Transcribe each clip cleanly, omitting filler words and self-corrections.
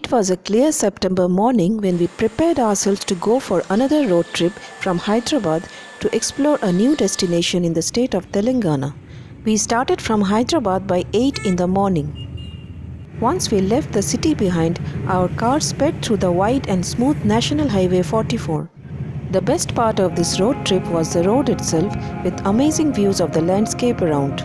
It was a clear September morning when we prepared ourselves to go for another road trip from Hyderabad to explore a new destination in the state of Telangana. We started from Hyderabad by 8 in the morning. Once we left the city behind, our car sped through the wide and smooth National Highway 44. The best part of this road trip was the road itself, with amazing views of the landscape around.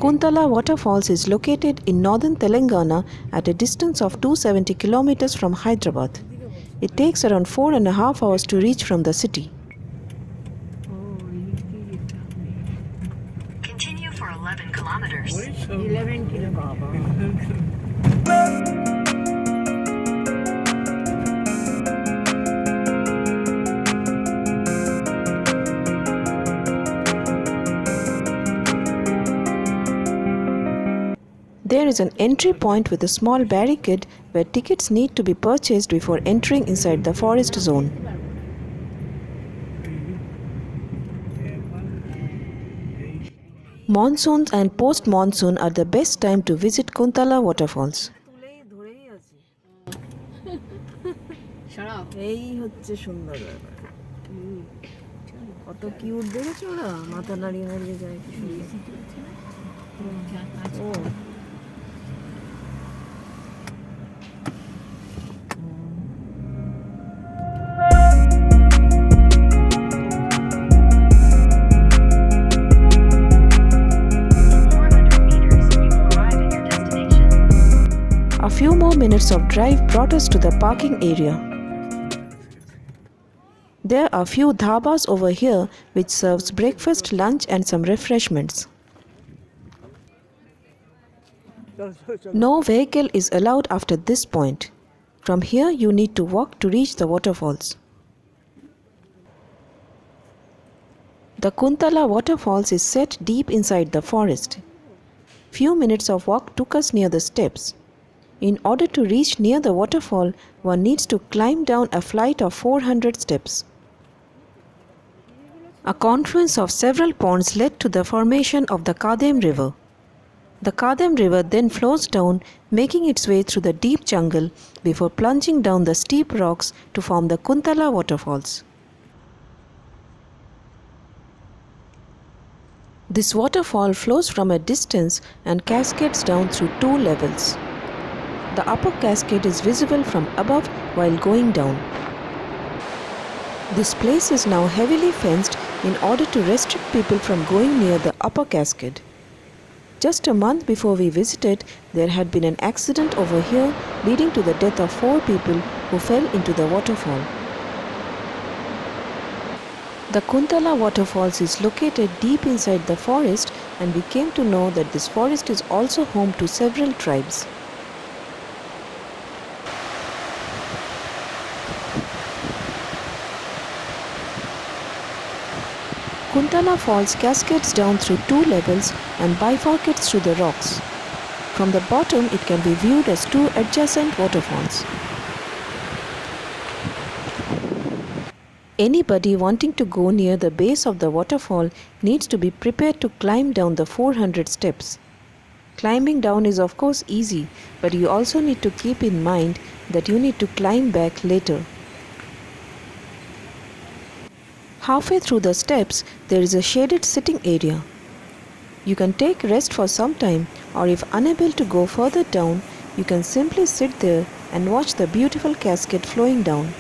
Kuntala Waterfalls is located in northern Telangana at a distance of 270 kilometers from Hyderabad. It takes around 4.5 hours to reach from the city. Continue for 11 kilometers. 11 kilometers. There is an entry point with a small barricade where tickets need to be purchased before entering inside the forest zone. Monsoons and post-monsoon are the best time to visit Kuntala Waterfalls. এই হচ্ছে সুন্দর কত cute দেখেছো ওরা মাথা নাড়িয়ে নাড়িয়ে যায় ও A few more minutes of drive brought us to the parking area. There are few dhabas over here which serves breakfast, lunch and some refreshments. No vehicle is allowed after this point. From here you need to walk to reach the waterfalls. The Kuntala Waterfalls is set deep inside the forest. Few minutes of walk took us near the steps. In order to reach near the waterfall, one needs to climb down a flight of 400 steps. A confluence of several ponds led to the formation of the Kadem River. The Kadem River then flows down, making its way through the deep jungle before plunging down the steep rocks to form the Kuntala Waterfalls. This waterfall flows from a distance and cascades down through 2 levels. The upper cascade is visible from above while going down. This place is now heavily fenced in order to restrict people from going near the upper cascade. Just a month before we visited, there had been an accident over here leading to the death of 4 people who fell into the waterfall. The Kuntala Waterfalls is located deep inside the forest, and we came to know that this forest is also home to several tribes. Kuntala Falls cascades down through 2 levels and bifurcates through the rocks. From the bottom, it can be viewed as 2 adjacent waterfalls. Anybody wanting to go near the base of the waterfall needs to be prepared to climb down the 400 steps. Climbing down is of course easy, but you also need to keep in mind that you need to climb back later. Halfway through the steps, there is a shaded sitting area. You can take rest for some time, or if unable to go further down, you can simply sit there and watch the beautiful cascade flowing down.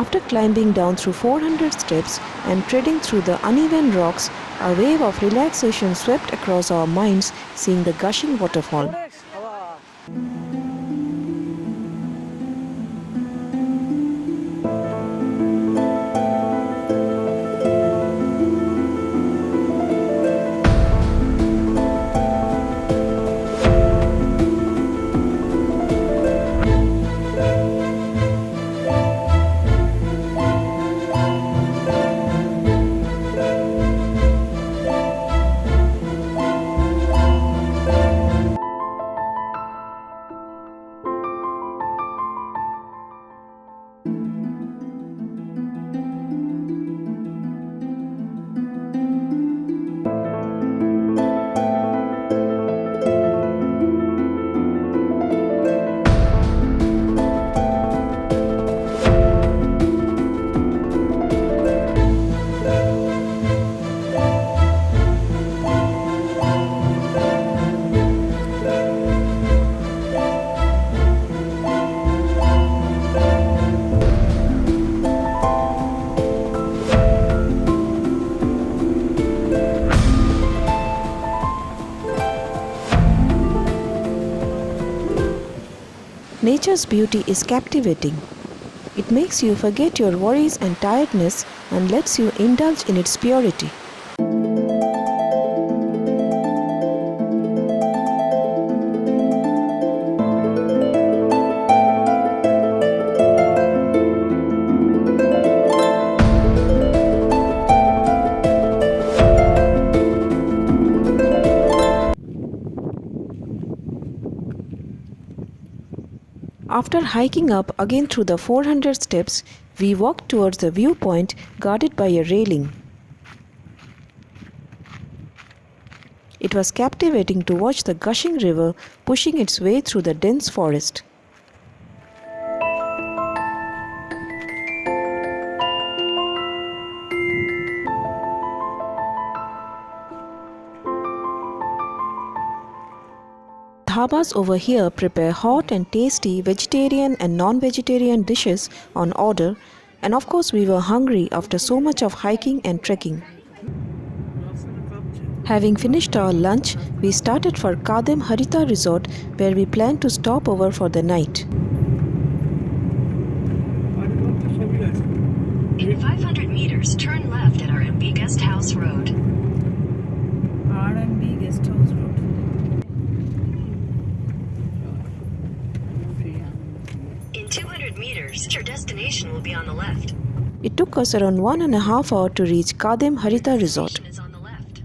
After climbing down through 400 steps and treading through the uneven rocks, a wave of relaxation swept across our minds seeing the gushing waterfall. Nature's beauty is captivating. It makes you forget your worries and tiredness and lets you indulge in its purity. After hiking up again through the 400 steps, we walked towards the viewpoint guarded by a railing. It was captivating to watch the gushing river pushing its way through the dense forest. Dhabas over here prepare hot and tasty vegetarian and non-vegetarian dishes on order, and of course we were hungry after so much of hiking and trekking. Having finished our lunch, we started for Kadem Haritha resort where we planned to stop over for the night. In 500 meters, turn left at RMB Guest House Road. R&B Guest House Road. In 200 meters, your destination will be on the left. It took us around 1.5 hours to reach Kadem Haritha resort. Destination is on the left.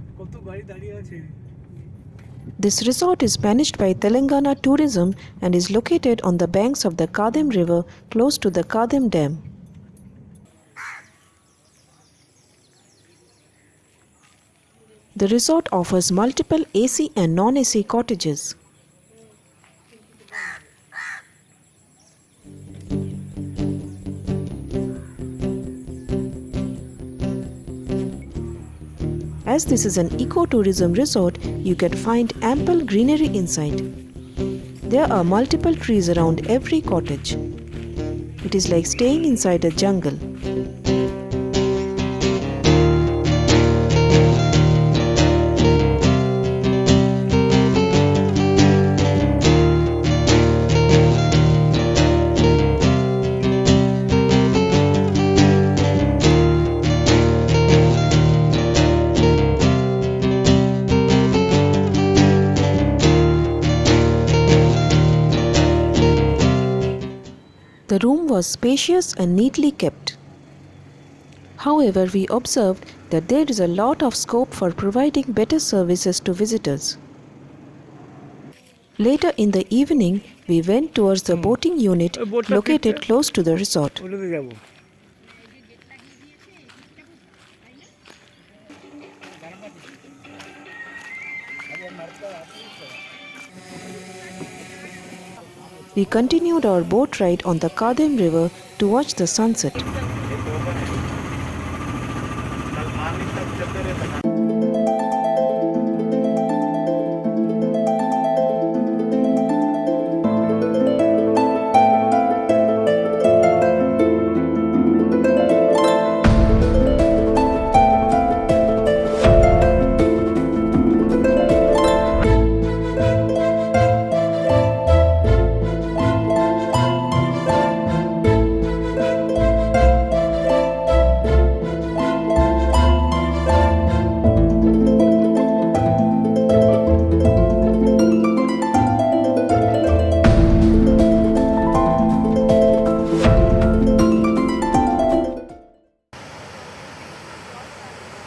This resort is managed by Telangana Tourism and is located on the banks of the Kadem river close to the Kadem Dam. The resort offers multiple AC and non-AC cottages. As this is an ecotourism resort, you can find ample greenery inside. There are multiple trees around every cottage. It is like staying inside a jungle. The room was spacious and neatly kept. However, we observed that there is a lot of scope for providing better services to visitors. Later in the evening, we went towards the boating unit located close to the resort. We continued our boat ride on the Kadem river to watch the sunset.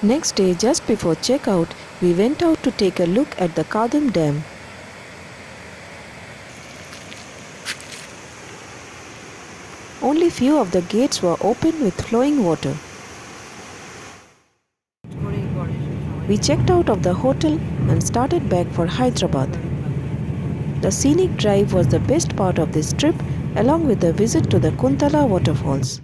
Next day, just before checkout, we went out to take a look at the Kadem Dam. Only few of the gates were open with flowing water. We checked out of the hotel and started back for Hyderabad. The scenic drive was the best part of this trip, along with the visit to the Kuntala Waterfalls.